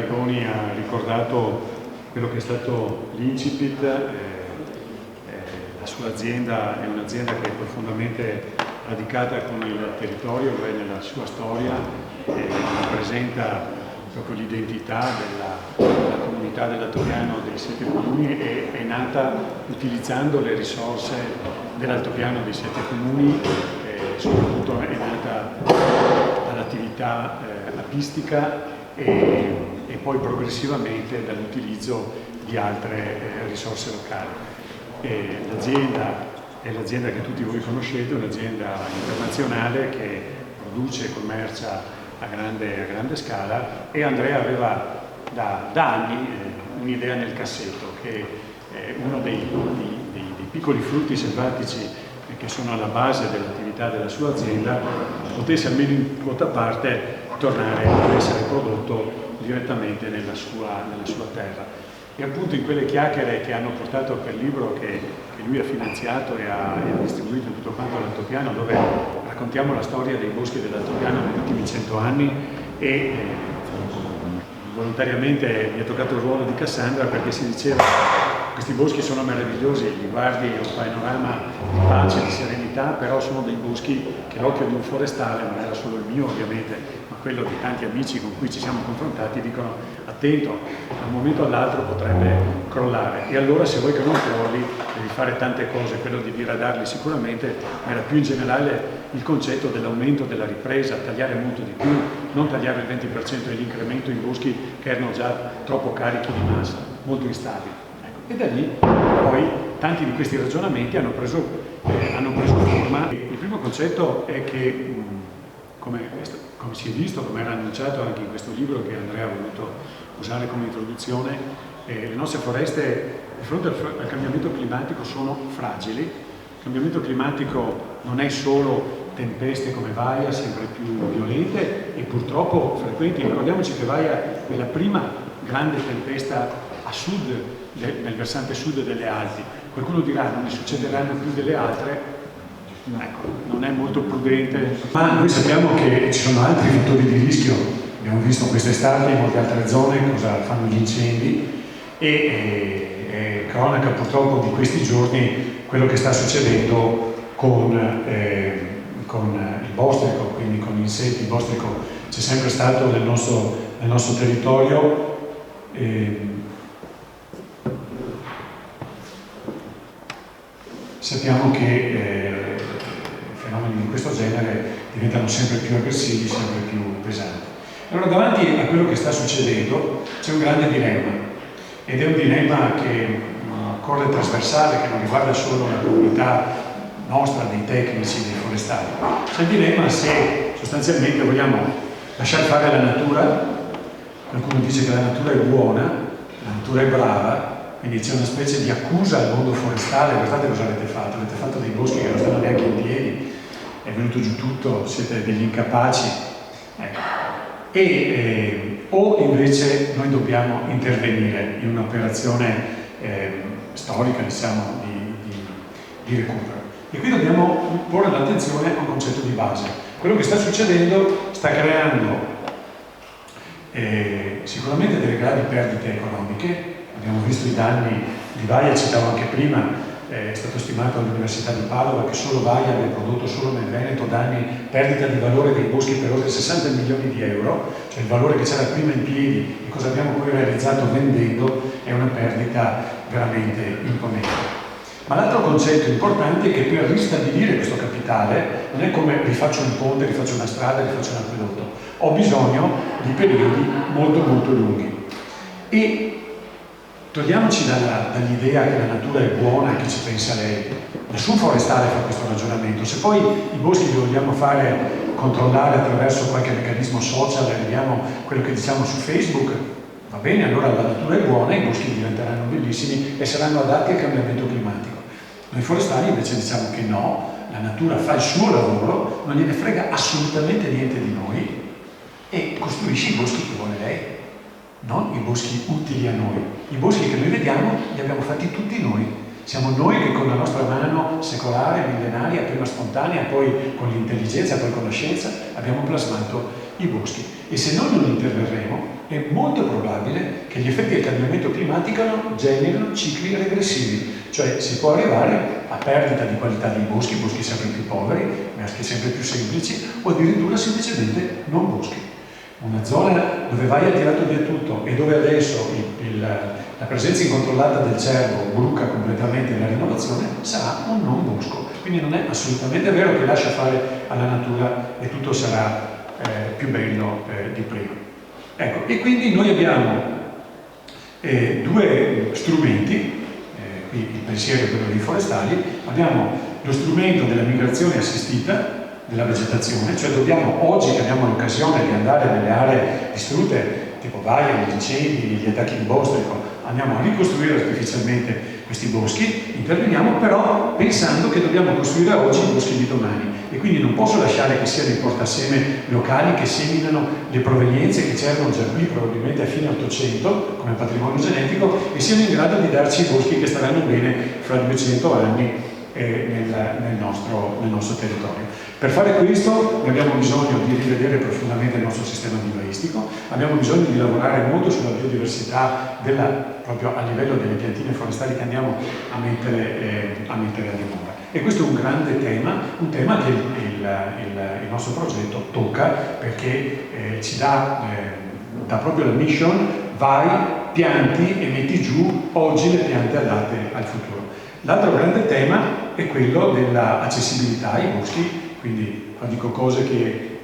Arrigoni ha ricordato quello che è stato l'incipit. La sua azienda è un'azienda che è profondamente radicata con il territorio, nella sua storia, rappresenta proprio l'identità della comunità dell'altopiano dei 7 comuni e è nata utilizzando le risorse dell'altopiano dei 7 comuni, soprattutto è nata dall'attività apistica e poi progressivamente dall'utilizzo di altre risorse locali. L'azienda è l'azienda che tutti voi conoscete, un'azienda internazionale che produce e commercia a grande scala, e Andrea aveva da anni un'idea nel cassetto, che è uno dei piccoli frutti selvatici che sono alla base dell'attività della sua azienda, potesse almeno in quota parte tornare ad essere prodotto direttamente nella sua terra. E appunto in quelle chiacchiere che hanno portato a quel libro che lui ha finanziato e ha distribuito in tutto quanto l'altopiano, dove raccontiamo la storia dei boschi dell'altopiano negli ultimi 100 anni, e volontariamente mi è toccato il ruolo di Cassandra, perché si diceva questi boschi sono meravigliosi, li guardi, è un panorama di pace, di serenità, però sono dei boschi che l'occhio di un forestale, non era solo il mio ovviamente, ma quello di tanti amici con cui ci siamo confrontati, dicono attento, da un momento all'altro potrebbe crollare. E allora se vuoi che non crolli devi fare tante cose, quello di diradarli sicuramente, ma era più in generale il concetto dell'aumento della ripresa, tagliare molto di più, non tagliare il 20% dell'incremento in boschi che erano già troppo carichi di massa, molto instabili. E da lì poi tanti di questi ragionamenti hanno preso forma. Il primo concetto è che, come si è visto, come era annunciato anche in questo libro che Andrea ha voluto usare come introduzione, le nostre foreste di fronte al cambiamento climatico sono fragili. Il cambiamento climatico non è solo tempeste come Vaia, sempre più violente e purtroppo frequenti. Ricordiamoci che Vaia è la prima grande tempesta a sud, nel versante sud delle Alpi. Qualcuno dirà non ne succederanno più delle altre, ecco, non è molto prudente, ma noi sappiamo che ci sono altri fattori di rischio. Abbiamo visto quest'estate in molte altre zone cosa fanno gli incendi, e cronaca purtroppo di questi giorni quello che sta succedendo con il bostrico, quindi con gli insetti. Il bostrico c'è sempre stato nel nostro territorio. Sappiamo che fenomeni di questo genere diventano sempre più aggressivi, sempre più pesanti. Allora, davanti a quello che sta succedendo c'è un grande dilemma, ed è un dilemma che corre trasversale, che non riguarda solo la comunità nostra, dei tecnici, dei forestali. C'è il dilemma se sostanzialmente vogliamo lasciare fare la natura. Qualcuno dice che la natura è buona, la natura è brava, quindi c'è una specie di accusa al mondo forestale. Guardate cosa avete fatto dei boschi che non stanno neanche in piedi, è venuto giù tutto, siete degli incapaci, ecco. O invece noi dobbiamo intervenire in un'operazione storica, diciamo, di recupero. E qui dobbiamo porre l'attenzione a un concetto di base. Quello che sta succedendo sta creando sicuramente delle gravi perdite economiche. Abbiamo visto i danni di Vaia, citavo anche prima, è stato stimato all'Università di Padova che solo Vaia abbia prodotto solo nel Veneto danni, perdita di valore dei boschi per oltre 60 milioni di euro, cioè il valore che c'era prima in piedi e cosa abbiamo poi realizzato vendendo è una perdita veramente imponente. Ma l'altro concetto importante è che per ristabilire questo capitale non è come rifaccio un ponte, rifaccio una strada, rifaccio un acquedotto, ho bisogno di periodi molto molto lunghi. E togliamoci dall'idea che la natura è buona e che ci pensa lei. Nessun forestale fa questo ragionamento. Se poi i boschi li vogliamo fare controllare attraverso qualche meccanismo social, arriviamo a quello che diciamo su Facebook, va bene, allora la natura è buona, i boschi diventeranno bellissimi e saranno adatti al cambiamento climatico. Noi forestali invece diciamo che no, la natura fa il suo lavoro, non gliene frega assolutamente niente di noi e costruisce i boschi che vuole lei, non i boschi utili a noi. I boschi che noi vediamo li abbiamo fatti tutti noi. Siamo noi che con la nostra mano secolare, millenaria, prima spontanea, poi con l'intelligenza, poi con la scienza, abbiamo plasmato i boschi. E se noi non interverremo, è molto probabile che gli effetti del cambiamento climatico generino cicli regressivi, cioè si può arrivare a perdita di qualità dei boschi sempre più poveri, boschi sempre più semplici, o addirittura semplicemente non boschi. Una zona dove vai attirato via tutto e dove adesso la presenza incontrollata del cervo bruca completamente la rinnovazione sarà un non bosco. Quindi non è assolutamente vero che lascia fare alla natura e tutto sarà più bello di prima. Ecco, e quindi noi abbiamo due strumenti, qui il pensiero è quello dei forestali, abbiamo lo strumento della migrazione assistita della vegetazione, cioè oggi che abbiamo l'occasione di andare nelle aree distrutte, tipo Vaia, gli incendi, gli attacchi di bostrico, andiamo a ricostruire artificialmente questi boschi, interveniamo però pensando che dobbiamo costruire oggi i boschi di domani e quindi non posso lasciare che siano i portaseme locali che seminano le provenienze che c'erano già qui probabilmente a fine 800 come patrimonio genetico e siano in grado di darci i boschi che staranno bene fra 200 anni nel nostro territorio. Per fare questo abbiamo bisogno di rivedere profondamente il nostro sistema vivaistico, abbiamo bisogno di lavorare molto sulla biodiversità proprio a livello delle piantine forestali che andiamo a mettere a dimora. E questo è un grande tema, un tema che il nostro progetto tocca perché ci dà proprio la mission: vai, pianti e metti giù oggi le piante adatte al futuro. L'altro grande tema è quello dell'accessibilità ai boschi, quindi qua dico cose che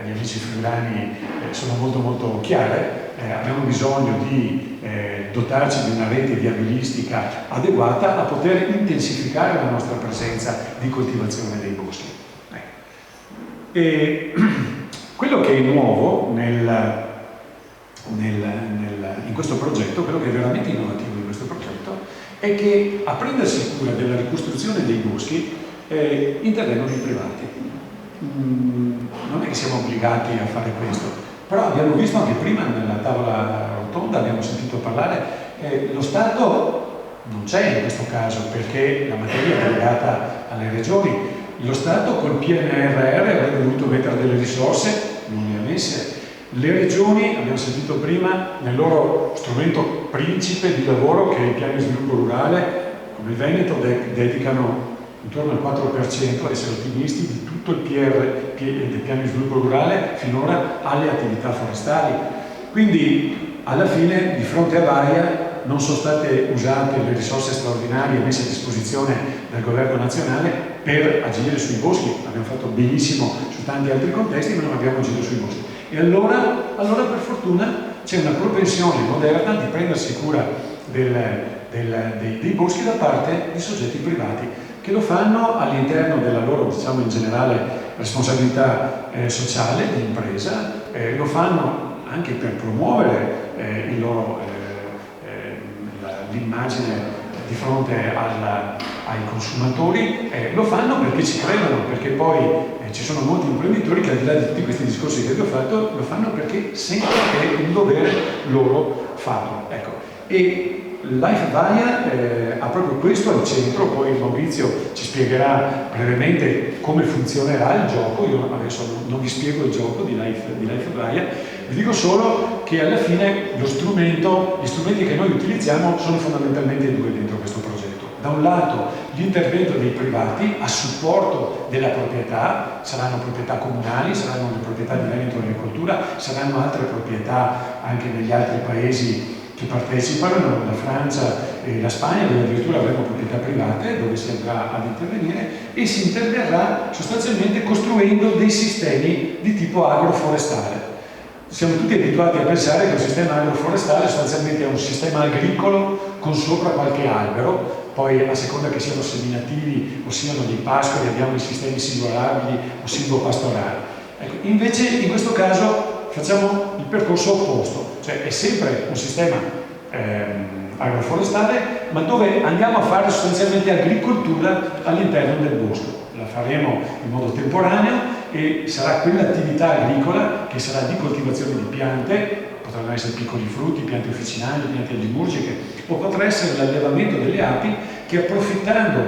agli amici friulani sono molto molto chiare. Abbiamo bisogno di dotarci di una rete viabilistica adeguata a poter intensificare la nostra presenza di coltivazione dei boschi. E quello che è nuovo in questo progetto, quello che è veramente innovativo in questo progetto, è che a prendersi cura della ricostruzione dei boschi intervengono i privati. Non è che siamo obbligati a fare questo, però abbiamo visto anche prima nella tavola rotonda, abbiamo sentito parlare, lo Stato non c'è in questo caso perché la materia è delegata alle regioni. Lo Stato col PNRR avrebbe dovuto mettere delle risorse, non le ha messe. Le regioni, abbiamo sentito prima, nel loro strumento principe di lavoro che è il piano di sviluppo rurale, come il Veneto, dedicano intorno al 4%, a essere ottimisti, di tutto il del piano di sviluppo rurale finora alle attività forestali. Quindi alla fine, di fronte a Vaia, non sono state usate le risorse straordinarie messe a disposizione dal governo nazionale per agire sui boschi. Abbiamo fatto benissimo su tanti altri contesti, ma non abbiamo agito sui boschi. E allora per fortuna c'è una propensione moderna di prendersi cura dei boschi da parte di soggetti privati che lo fanno all'interno della loro, diciamo in generale, responsabilità sociale di impresa, lo fanno anche per promuovere l'immagine di fronte ai consumatori, lo fanno perché ci credono, perché poi ci sono molti imprenditori che al di là di tutti questi discorsi che vi ho fatto lo fanno perché sentono che è un dovere loro farlo. Ecco. E Life Vaia ha proprio questo al centro, poi Maurizio ci spiegherà brevemente come funzionerà il gioco. Io adesso non vi spiego il gioco di Life Vaia, vi dico solo che alla fine gli strumenti che noi utilizziamo sono fondamentalmente due dentro questo progetto. Da un lato l'intervento dei privati a supporto della proprietà, saranno proprietà comunali, saranno le proprietà di Veneto Agricoltura, saranno altre proprietà anche negli altri paesi che partecipano, la Francia e la Spagna, dove addirittura avremo proprietà private, dove si andrà ad intervenire e si interverrà sostanzialmente costruendo dei sistemi di tipo agroforestale. Siamo tutti abituati a pensare che un sistema agroforestale sostanzialmente è un sistema agricolo con sopra qualche albero, poi a seconda che siano seminativi o siano dei pascoli abbiamo i sistemi silvorabili o silvopastorali. Ecco, invece in questo caso facciamo il percorso opposto, cioè è sempre un sistema agroforestale, ma dove andiamo a fare sostanzialmente agricoltura all'interno del bosco. La faremo in modo temporaneo e sarà quell'attività agricola che sarà di coltivazione di piante, potranno essere piccoli frutti, piante officinali, piante allimurgiche, o potrà essere l'allevamento delle api che, approfittando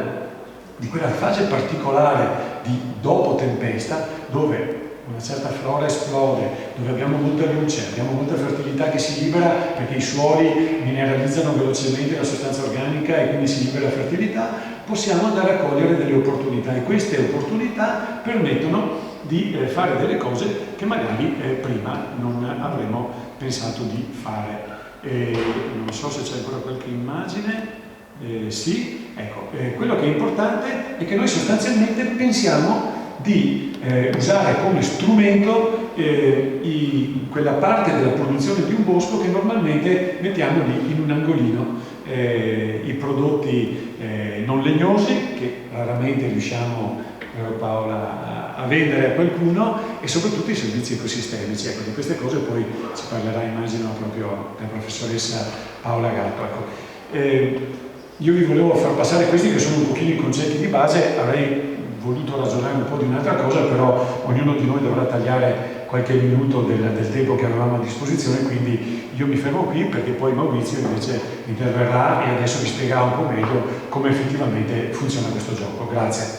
di quella fase particolare di dopo tempesta, dove una certa flora esplode, dove abbiamo molta luce, abbiamo molta fertilità che si libera perché i suoli mineralizzano velocemente la sostanza organica e quindi si libera fertilità, possiamo andare a cogliere delle opportunità e queste opportunità permettono di fare delle cose che magari prima non avremmo pensato di fare. Non so se c'è ancora qualche immagine. Sì, ecco, quello che è importante è che noi sostanzialmente pensiamo di usare come strumento quella parte della produzione di un bosco che normalmente mettiamo lì in un angolino, i prodotti non legnosi che raramente riusciamo, Paola, a vendere a qualcuno e soprattutto i servizi ecosistemici. Ecco, di queste cose poi ci parlerà, immagino, proprio la professoressa Paola Gatto. Ecco. Io vi volevo far passare questi che sono un pochino i concetti di base, avrei voluto ragionare un po' di un'altra cosa, però ognuno di noi dovrà tagliare qualche minuto del tempo che avevamo a disposizione, quindi io mi fermo qui perché poi Maurizio invece interverrà e adesso vi spiegherà un po' meglio come effettivamente funziona questo gioco. Grazie.